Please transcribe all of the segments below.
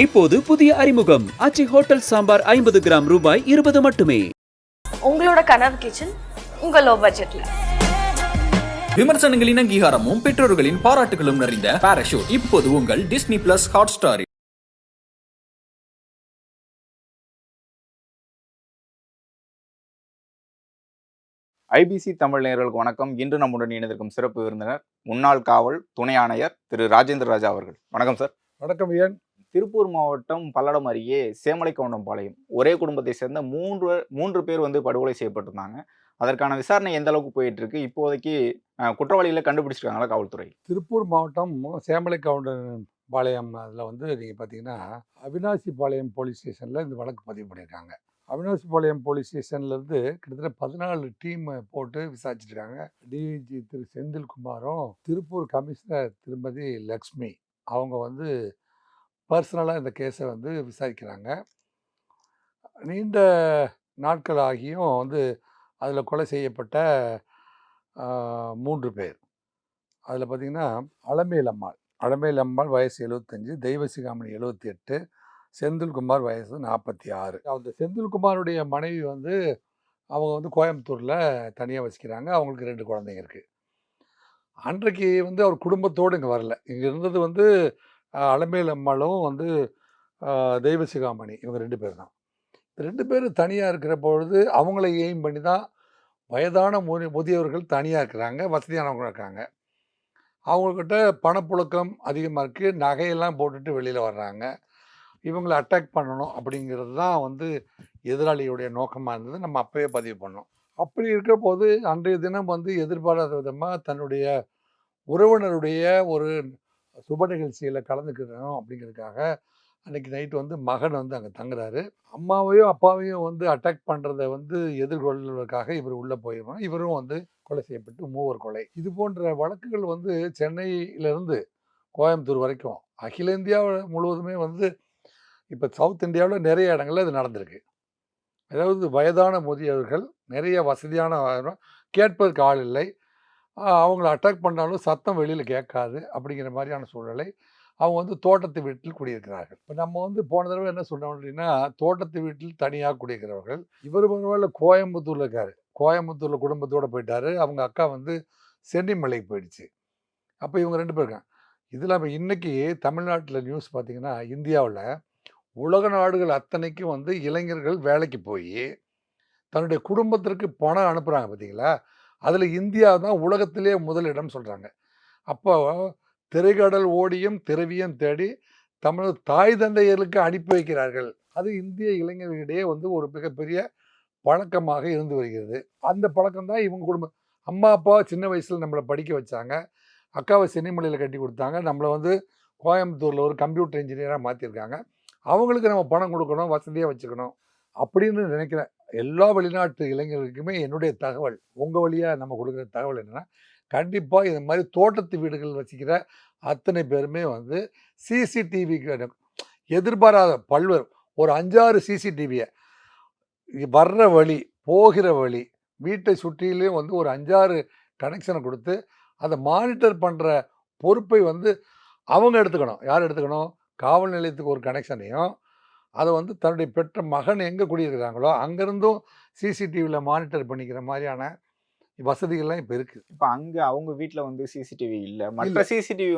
இப்போது புதிய அறிமுகம் ஆச்சி ஹோட்டல் சாம்பார் 50 கிராம் ரூபாய் 20 மட்டுமே. உங்களோட கனவு கிச்சன் உங்க லோ பட்ஜெட்ல. விமர்சனங்களின் அங்கீகாரமும் பெற்றோர்களின் பாராட்டுகளும் நிறைந்த பாராஷூட் இப்போது உங்கள் Disney plus Hotstar. IBC Tamil நேயர்களுக்கு வணக்கம். இன்று நம்முடன் இணைந்திருக்கும் சிறப்பு விருந்தினர் முன்னாள் காவல் துணை ஆணையர் திரு ராஜேந்திர ராஜா அவர்கள். வணக்கம் சார். வணக்கம். ஏன் திருப்பூர் மாவட்டம் பல்லடம் அருகே சேமலைக்கவுண்டம்பாளையம் ஒரே குடும்பத்தை சேர்ந்த மூன்று பேர் படுகொலை செய்யப்பட்டிருந்தாங்க. அதற்கான விசாரணை எந்த அளவுக்கு போயிட்டு இருக்கு? இப்போதைக்கு குற்றவாளிகளை கண்டுபிடிச்சிருக்காங்களா காவல்துறை? திருப்பூர் மாவட்டம் சேமலைக்கவுண்டம்பாளையம் அதில் நீங்கள் பார்த்தீங்கன்னா அவினாசிபாளையம் போலீஸ் ஸ்டேஷனில் இந்த வழக்கு பதிவு பண்ணியிருக்காங்க. அவினாசிபாளையம் போலீஸ் ஸ்டேஷன்லேருந்து கிட்டத்தட்ட 14 டீம் போட்டு விசாரிச்சிருக்காங்க. டிஐஜி திரு செந்தில்குமாரும் திருப்பூர் கமிஷனர் திருமதி லக்ஷ்மி அவங்க பர்சனலாக இந்த கேஸை விசாரிக்கிறாங்க. நீண்ட நாட்கள் ஆகியும் அதில் கொலை செய்யப்பட்ட 3 பேர். அதில் பார்த்திங்கன்னா அலமேலம்மாள் வயசு 75, தெய்வசிகாமணி 78, செந்தில்குமார் வயசு 46. அந்த செந்தில்குமாருடைய மனைவி அவங்க கோயம்புத்தூரில் தனியாக வசிக்கிறாங்க. அவங்களுக்கு 2 குழந்தைங்க இருக்குது. அன்றைக்கு அவர் குடும்பத்தோடு இங்கே வரல. இங்கே இருந்தது அலமேலம்மாளும் தெய்வசிகாமணி, இவங்க 2 பேர் தான். 2 பேரும் தனியாக இருக்கிற பொழுது அவங்கள எய்ம் பண்ணி தான் வயதான முதியவர்கள் தனியாக இருக்கிறாங்க, வசதியானவங்க இருக்காங்க. அவங்கக்கிட்ட பணப்புழக்கம் அதிகமாக இருக்குது, நகையெல்லாம் போட்டுட்டு வெளியில் வர்றாங்க. இவங்களை அட்டாக் பண்ணணும் அப்படிங்கிறது தான் எதிராளியுடைய நோக்கமாக இருந்தது. நம்ம அப்போயே பதிவு பண்ணோம். அப்படி இருக்கிற போது அன்றைய தினம் எதிர்பாராத விதமாக தன்னுடைய உறவினருடைய ஒரு சுப நிகழ்ச்சியில் கலந்துக்கணும் அப்படிங்கிறதுக்காக அன்றைக்கி நைட்டு மகன் அங்கே தங்குறாரு. அம்மாவையும் அப்பாவையும் அட்டாக் பண்ணுறதை எதிர்கொள்வதற்காக இவர் உள்ளே போயிடணும். இவரும் கொலை செய்யப்பட்டு 3 கொலை. இது போன்ற வழக்குகள் சென்னையிலேருந்து கோயம்புத்தூர் வரைக்கும் அகில இந்தியா முழுவதுமே இப்போ சவுத் இந்தியாவில் நிறைய இடங்கள்ல இது நடந்திருக்கு. அதாவது வயதான முதியவர்கள், நிறைய வசதியான கேட்பதற்கு ஆள் இல்லை, அவங்கள அட்டாக் பண்ணாலும் சத்தம் வெளியில் கேட்காது அப்படிங்கிற மாதிரியான சூழ்நிலை. அவங்க தோட்டத்து வீட்டில் குடியிருக்கிறார்கள். இப்போ நம்ம போன தடவை என்ன சொன்னோம் அப்படின்னா, தோட்டத்து வீட்டில் தனியாக குடியிருக்கிறவர்கள். இவர் பரவாயில்ல கோயம்புத்தூரில் இருக்கார். கோயம்புத்தூரில் குடும்பத்தோடு போயிட்டார். அவங்க அக்கா சென்னிமலைக்கு போயிடுச்சு. அப்போ இவங்க 2 பேர் இருக்காங்க. இதில் நம்ம இன்றைக்கி தமிழ்நாட்டில் நியூஸ் பார்த்திங்கன்னா, இந்தியாவில் உலக நாடுகள் அத்தனைக்கும் இளைஞர்கள் வேலைக்கு போய் தன்னுடைய குடும்பத்திற்கு பணம் அனுப்புகிறாங்க பார்த்தீங்களா, அதில் இந்தியா தான் உலகத்திலே முதலிடம் சொல்கிறாங்க. அப்போ திரைக்கடல் ஓடியும் திரவியம் தேடி தமிழ் தாய் தந்தையர்களுக்கு அனுப்பி வைக்கிறார்கள். அது இந்திய இளைஞர்களிடையே ஒரு மிகப்பெரிய பழக்கமாக இருந்து வருகிறது. அந்த பழக்கம் தான் இவங்க குடும்பம். அம்மா அப்பா சின்ன வயசில் நம்மளை படிக்க வச்சாங்க, அக்காவை சென்னிமலையில் கட்டி கொடுத்தாங்க, நம்மளை கோயம்புத்தூரில் ஒரு கம்ப்யூட்டர் இன்ஜினியராக மாற்றிருக்காங்க. அவங்களுக்கு நம்ம பணம் கொடுக்கணும், வசதியாக வச்சுக்கணும் அப்படின்னு நினைக்கிறேன். எல்லா வெளிநாட்டு இளைஞர்களுக்குமே என்னுடைய தகவல், உங்கள் வழியாக நம்ம கொடுக்குற தகவல் என்னென்னா, கண்டிப்பாக இது மாதிரி தோட்டத்து வீடுகள் வசிக்கிற அத்தனை பேருமே சிசிடிவி எதிர்பாராத பல்வேறு ஒரு 5-6 சிசிடிவியை வர்ற வழி போகிற வழி வீட்டை சுற்றிலையும் ஒரு 5-6 கனெக்ஷனை கொடுத்து அதை மானிட்டர் பண்ணுற பொறுப்பை அவங்க எடுத்துக்கணும். யார் எடுத்துக்கணும்? காவல் நிலையத்துக்கு ஒரு கனெக்ஷனையும், அதை தன்னுடைய பெற்ற மகன் எங்கே குடியிருக்கிறாங்களோ அங்கேருந்தும் சிசிடிவியில் மானிட்டர் பண்ணிக்கிற மாதிரியான வசதிகள்லாம் இப்போ இருக்குது. இப்போ அங்கே அவங்க வீட்டில் சிசிடிவி இல்லை, மற்ற சிசிடிவி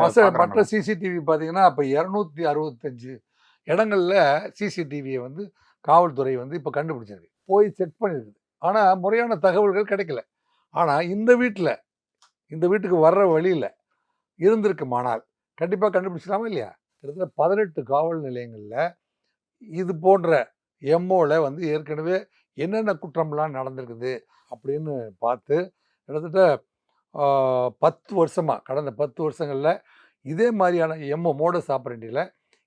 மற்ற சிசிடிவி பார்த்தீங்கன்னா இப்போ 265 இடங்களில் சிசிடிவியை காவல்துறை இப்போ கண்டுபிடிச்சிருக்கு, போய் செக் பண்ணியிருக்குது. ஆனால் முறையான தகவல்கள் கிடைக்கல. ஆனால் இந்த வீட்டுக்கு வர்ற வழியில் இருந்திருக்குமானால் கண்டிப்பாக கண்டுபிடிச்சிக்கலாமா இல்லையா? கிட்டத்தட்ட 18 காவல் நிலையங்களில் இது போன்ற எம்ஓவில் ஏற்கனவே என்னென்ன குற்றம்லாம் நடந்திருக்குது அப்படின்னு பார்த்து கிட்டத்தட்ட 10 வருஷமாக, கடந்த 10 வருஷங்களில் இதே மாதிரியான எம்ஓ மோடஸ் ஆப்பரேட்டியில்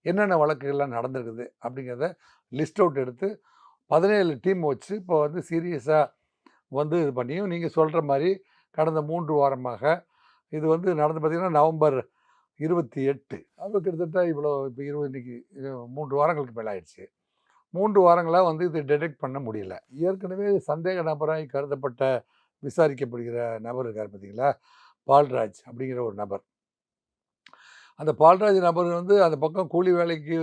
என்னென்ன வழக்குகள்லாம் நடந்திருக்குது அப்படிங்கிறத லிஸ்ட் அவுட் எடுத்து 17 டீம் வச்சு இப்போ சீரியஸாக இது பண்ணியும் நீங்கள் சொல்கிற மாதிரி கடந்த 3 வாரமாக இது நடந்து பார்த்திங்கன்னா நவம்பர் 28 அது கிட்டத்தட்ட இவ்வளோ இப்போ 20 இன்னைக்கு 3 வாரங்களுக்கு மேலே ஆயிடுச்சு. 3 வாரங்களாக இது டிடெக்ட் பண்ண முடியல. ஏற்கனவே சந்தேக நபராய் கருதப்பட்ட விசாரிக்கப்படுகிற நபர் இருக்கார் பார்த்தீங்களா, பால்ராஜ் அப்படிங்கிற ஒரு நபர். அந்த பால்ராஜ் நபர் வந்து அந்த பக்கம் கூலி வேலைக்கு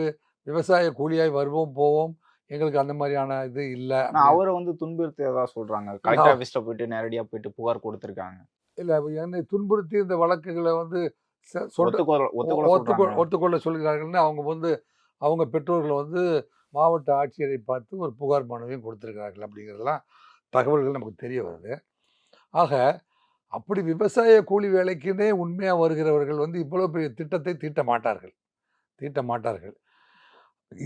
விவசாய கூலியாய் வருவோம் போவோம், எங்களுக்கு அந்த மாதிரியான இது இல்லை. ஆனா அவரை வந்து துன்புறுத்தியதா சொல்றாங்க. கலெக்டர் ஆஃபீஸ்ல போயிட்டு நேரடியா போயிட்டு புகார் கொடுத்திருக்காங்க. இல்லை என்னை துன்புறுத்தி இந்த வழக்குகளை வந்து ஒத்துக்கொள்ள சொல்றாங்க. ஒத்துக்கொள்ள சொல்கிறார்கள்னு அவங்க வந்து அவங்க பெற்றோர்களை வந்து மாவட்ட ஆட்சியரை பார்த்து ஒரு புகார் மனுவையும் கொடுத்துருக்கிறார்கள் அப்படிங்கிறதெல்லாம் தகவல்கள் நமக்கு தெரிய வருது. ஆக அப்படி விவசாய கூலி வேலைக்குன்னே உண்மையாக வருகிறவர்கள் வந்து இவ்வளோ பெரிய திட்டத்தை தீட்ட மாட்டார்கள்.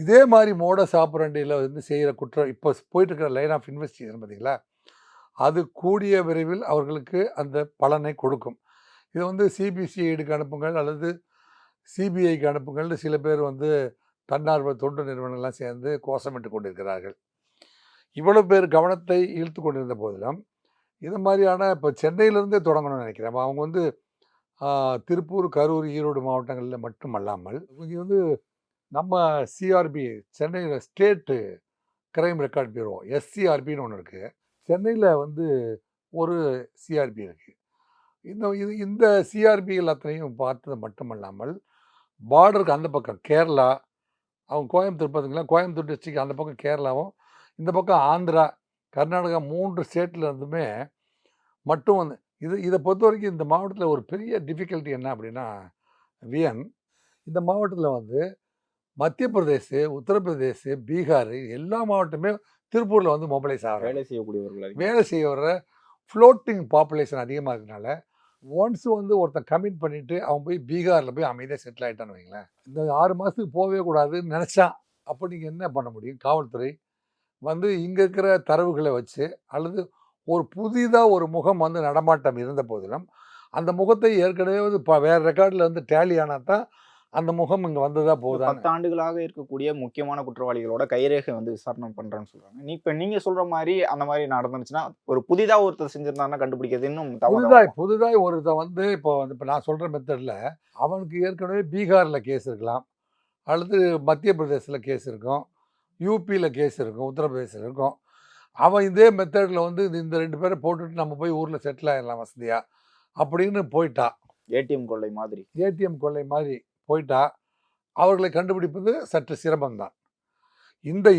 இதே மாதிரி மோடஸ் ஆப்பரண்டியில் வந்து செய்கிற குற்றம் இப்போ போயிட்டு இருக்கிற லைன் ஆஃப் இன்வெஸ்டிகேஷன் பார்த்தீங்களா, அது கூடிய விரைவில் அவர்களுக்கு அந்த பலனை கொடுக்கும். இதை வந்து சிபிசிஐடிக்கு அனுப்புங்கள் அல்லது சிபிஐக்கு அனுப்புங்கள்னு சில பேர் வந்து தன்னார்வ தொண்டு நிறுவனங்கள்லாம் சேர்ந்து கோஷமிட்டு கொண்டிருக்கிறார்கள். இவ்வளோ பேர் கவனத்தை இழுத்து கொண்டிருந்த போதிலும் இது மாதிரியான இப்போ சென்னையிலேருந்தே தொடங்கணும்னு நினைக்கிறேன். அவங்க வந்து திருப்பூர், கரூர், ஈரோடு மாவட்டங்களில் மட்டும் அல்லாமல் இவங்க வந்து நம்ம சிஆர்பி சென்னையில் ஸ்டேட்டு கிரைம் ரெக்கார்ட் பியூரோ எஸ்சிஆர்பின்னு ஒன்று இருக்குது. சென்னையில் வந்து ஒரு சிஆர்பி இருக்குது. இந்த சிஆர்பிகள் அத்தனையும் பார்த்தது மட்டுமல்லாமல் பார்டருக்கு அந்த பக்கம் கேரளா, அவங்க கோயம்புத்தூர் பார்த்தீங்களா, கோயம்புத்தூர் டிஸ்ட்ரிக்ட் அந்த பக்கம் கேரளாவும், இந்த பக்கம் ஆந்திரா, கர்நாடகா 3 ஸ்டேட்டில் இருந்துமே மட்டும் வந்து இதை பொறுத்த வரைக்கும் இந்த மாவட்டத்தில் ஒரு பெரிய டிஃபிகல்ட்டி என்ன அப்படின்னா விஎன், இந்த மாவட்டத்தில் வந்து மத்திய பிரதேஷ், உத்தரப்பிரதேஷ், பீகார் எல்லா மாவட்டமே திருப்பூரில் வந்து மொபைலைஸ் ஆகிறாங்க. வேலை செய்ய வர்ற ஃப்ளோட்டிங் பாப்புலேஷன் அதிகமாக இருக்கிறதுனால ஒன்ஸ் வந்து ஒருத்தன் கமிட் பண்ணிவிட்டு அவன் போய் பீகாரில் போய் அமைதியாக செட்டில் ஆகிட்டான்னு வைங்களேன், இந்த 6 மாதத்துக்கு போகவே கூடாதுன்னு நினச்சான். அப்போ நீங்கள் என்ன பண்ண முடியும்? காவல்துறை வந்து இங்கே இருக்கிற தரவுகளை வச்சு அல்லது ஒரு புதிதாக ஒரு முகம் வந்து நடமாட்டம் இருந்த போதிலும் அந்த முகத்தை ஏற்கனவே வந்து வேறு ரெக்கார்டில் வந்து டேலி ஆனால் தான் அந்த முகம் இங்கே வந்ததா போகுதா. 10 ஆண்டுகளாக இருக்கக்கூடிய முக்கியமான குற்றவாளிகளோட கைரேகை வந்து விசாரணை பண்றேன்னு சொல்றாங்க. இப்போ நீங்க சொல்ற மாதிரி அந்த மாதிரி நடந்துச்சுன்னா ஒரு புதிதா ஒருத்தர் செஞ்சிருந்தாருன்னா கண்டுபிடிக்கிறது இன்னும் புதிதாய் ஒருத்தர் வந்து இப்போ நான் சொல்கிற மெத்தடில் அவனுக்கு ஏற்கனவே பீகாரில் கேஸ் இருக்கலாம், அல்லது மத்திய பிரதேசில் கேஸ் இருக்கும், யூபியில் கேஸ் இருக்கும், உத்தரப்பிரதேசில் இருக்கும். அவன் இதே மெத்தடில் வந்து இந்த 2 பேரை போட்டுட்டு நம்ம போய் ஊரில் செட்டில் ஆகிடலாம் வசதியா அப்படின்னு போயிட்டா. ஏடிஎம் கொள்ளை மாதிரி போயிட்டா அவர்களை கண்டுபிடிப்பது சற்று சிரமம்தான்.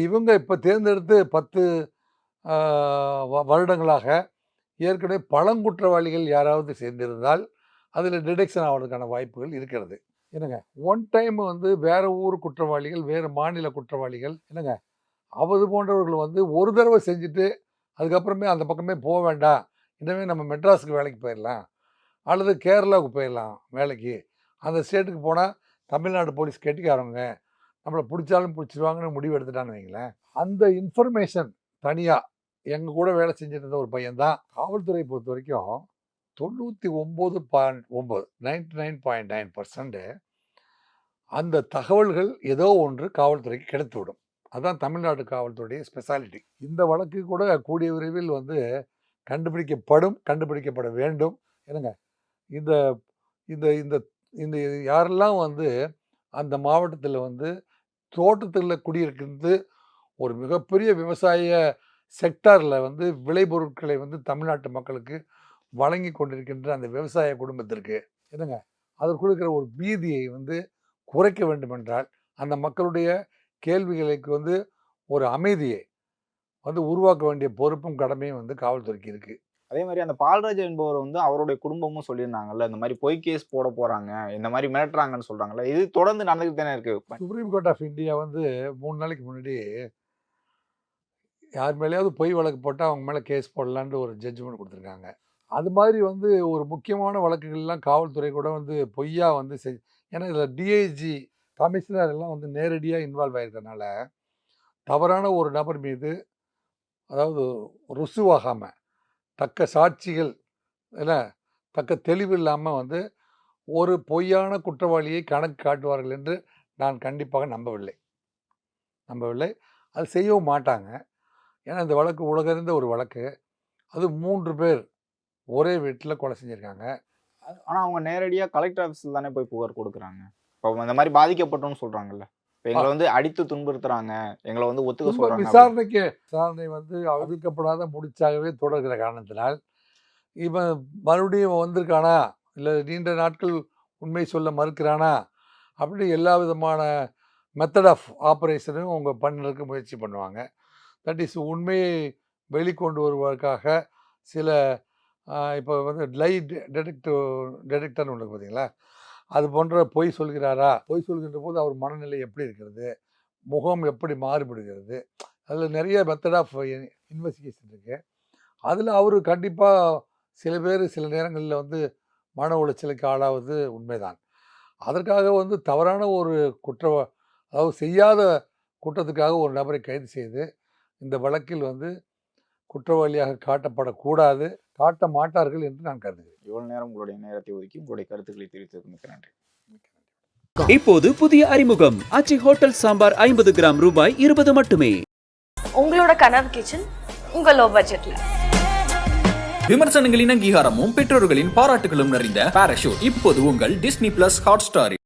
இவங்க இப்போ தேர்ந்தெடுத்து 10 வருடங்களாக ஏற்கனவே பழங்குற்றவாளிகள் யாராவது சேர்ந்திருந்தால் அதில் டிடெக்ஷன் ஆகிறதுக்கான வாய்ப்புகள் இருக்கிறது. என்னங்க, ஒன் டைம் வந்து வேறு ஊர் குற்றவாளிகள், வேறு மாநில குற்றவாளிகள், என்னங்க அது போன்றவர்கள் வந்து ஒரு தடவை செஞ்சுட்டு அதுக்கப்புறமே அந்த பக்கமே போக வேண்டாம், இனிமே நம்ம மெட்ராஸுக்கு வேலைக்கு போயிடலாம் அல்லது கேரளாவுக்கு போயிடலாம் வேலைக்கு, அந்த ஸ்டேட்டுக்கு போனால் தமிழ்நாடு போலீஸ் கெட்டிக்காரவங்க நம்மளை பிடிச்சாலும் பிடிச்சிருவாங்கன்னு முடிவு எடுத்துட்டான்னு வைங்களேன். அந்த இன்ஃபர்மேஷன் தனியாக எங்கள் கூட வேலை செஞ்சுட்டு இருந்த ஒரு பையன்தான். காவல்துறை பொறுத்த வரைக்கும் 99.9 99.9% அந்த தகவல்கள் ஏதோ ஒன்று காவல்துறைக்கு கிடைத்து விடும். அதுதான் தமிழ்நாடு காவல்துறையுடைய ஸ்பெஷாலிட்டி. இந்த வழக்கு கூட கூடிய விரைவில் வந்து கண்டுபிடிக்கப்பட வேண்டும். என்னங்க, இந்த இந்த இந்த இந்த யாரெல்லாம் வந்து அந்த மாவட்டத்தில் வந்து தோட்டத்தில் குடியிருக்கிறது ஒரு மிகப்பெரிய விவசாய செக்டாரில் வந்து விளைபொருட்களை வந்து தமிழ்நாட்டு மக்களுக்கு வழங்கி கொண்டிருக்கின்ற அந்த விவசாய குடும்பத்திற்கு என்னங்க அதற்குள் இருக்கிற ஒரு பீதியை வந்து குறைக்க வேண்டுமென்றால் அந்த மக்களுடைய கேள்விகளுக்கு வந்து ஒரு அமைதியை வந்து உருவாக்க வேண்டிய பொறுப்பும் கடமையும் வந்து காவல்துறைக்கு இருக்குது. அதே மாதிரி அந்த பால்ராஜ் என்பவர் வந்து அவருடைய குடும்பமும் சொல்லியிருந்தாங்கல்ல, இந்த மாதிரி பொய் கேஸ் போட போறாங்க, இந்த மாதிரி மிரட்டுறாங்கன்னு சொல்றாங்கல்ல, இது தொடர்ந்து நடந்துகிட்டு தானே இருக்கு. சுப்ரீம் கோர்ட் ஆஃப் இந்தியா வந்து 3 நாளைக்கு முன்னாடி யார் மேலேயாவது பொய் வழக்கு போட்டால் அவங்க மேலே கேஸ் போடலான்னு ஒரு ஜட்ஜ்மெண்ட் கொடுத்துருக்காங்க. அது மாதிரி வந்து ஒரு முக்கியமான வழக்குகள்லாம் காவல்துறை கூட வந்து பொய்யா வந்து ஏன்னா இதில் டிஐஜி கமிஷனர் எல்லாம் வந்து நேரடியாக இன்வால்வ் ஆகிருக்கனால தவறான ஒரு நபர் மீது, அதாவது ருசுவாகாமல் தக்க சாட்சிகள் இல்லை தக்க தெளிவு இல்லாமல் வந்து ஒரு பொய்யான குற்றவாளியை கணக்கு காட்டுவார்கள் என்று நான் கண்டிப்பாக நம்பவில்லை. அது செய்யவும் மாட்டாங்க. ஏன்னா இந்த வழக்கு உலகறிந்த ஒரு வழக்கு. அது 3 பேர் ஒரே வீட்டில் கொலை செஞ்சுருக்காங்க. ஆனால் அவங்க நேரடியாக கலெக்டர் ஆஃபீஸில் தானே போய் புகார் கொடுக்குறாங்க. இப்போ இந்த மாதிரி பாதிக்கப்பட்டோம்னு சொல்கிறாங்கல்ல, இப்போ எங்களை வந்து அடித்து துன்புறுத்துறாங்க, எங்களை வந்து ஒத்துக்க சொல்கிறாங்க. விசாரணை வந்து அறிவிக்கப்படாத முடிச்சாகவே தொடர்கிற காரணத்தினால் இவன் மறுபடியும் வந்திருக்கானா இல்லை நீண்ட நாட்கள் உண்மை சொல்ல மறுக்கிறானா அப்படி எல்லா விதமான மெத்தட் ஆஃப் ஆப்ரேஷனும் அவங்க பண்ணுறதுக்கு முயற்சி பண்ணுவாங்க. தட் இஸ் உண்மையை வெளிக்கொண்டு வருவதற்காக சில இப்போ வந்து லை டெடெக்டர்னு ஒன்று பார்த்தீங்களா, அது போன்ற பொய் சொல்கிறாரா, பொய் சொல்கின்ற போது அவர் மனநிலை எப்படி இருக்கிறது, முகம் எப்படி மாறுபடுகிறது, அதில் நிறைய மெத்தட் ஆஃப் இன்வெஸ்டிகேஷன் இருக்குது. அதில் அவர் கண்டிப்பாக சில பேர் சில நேரங்களில் வந்து மன உளைச்சலுக்கு ஆளாவது உண்மைதான். அதற்காக வந்து தவறான ஒரு அதாவது செய்யாத குற்றத்துக்காக ஒரு நபரை கைது செய்து இந்த வழக்கில் வந்து குற்றவாளியாக காட்டப்படக்கூடாது, காட்ட மாட்டார்கள் என்று நான் கருதுகிறேன். இவ்வளவு நேரம் உங்களுடைய நேரத்தை ஒதுக்கி உங்களுடைய கருத்துக்களை தெரிவித்ததுக்கு மிக்க நன்றி. இப்போது புதிய அறிமுகம் ஆச்சி ஹோட்டல் சாம்பார் 50 கிராம் ரூபாய் 20 மட்டுமே. உங்களோட கனவு கிச்சன் உங்க லோ பட்ஜெட்ல. விமர்சனங்களின் அங்கீகாரமும் பெற்றோர்களின் பாராட்டுகளும் நிறைந்த பாராசூட் இப்போது உங்கள் டிஸ்னி பிளஸ் ஹாட் ஸ்டாரில்.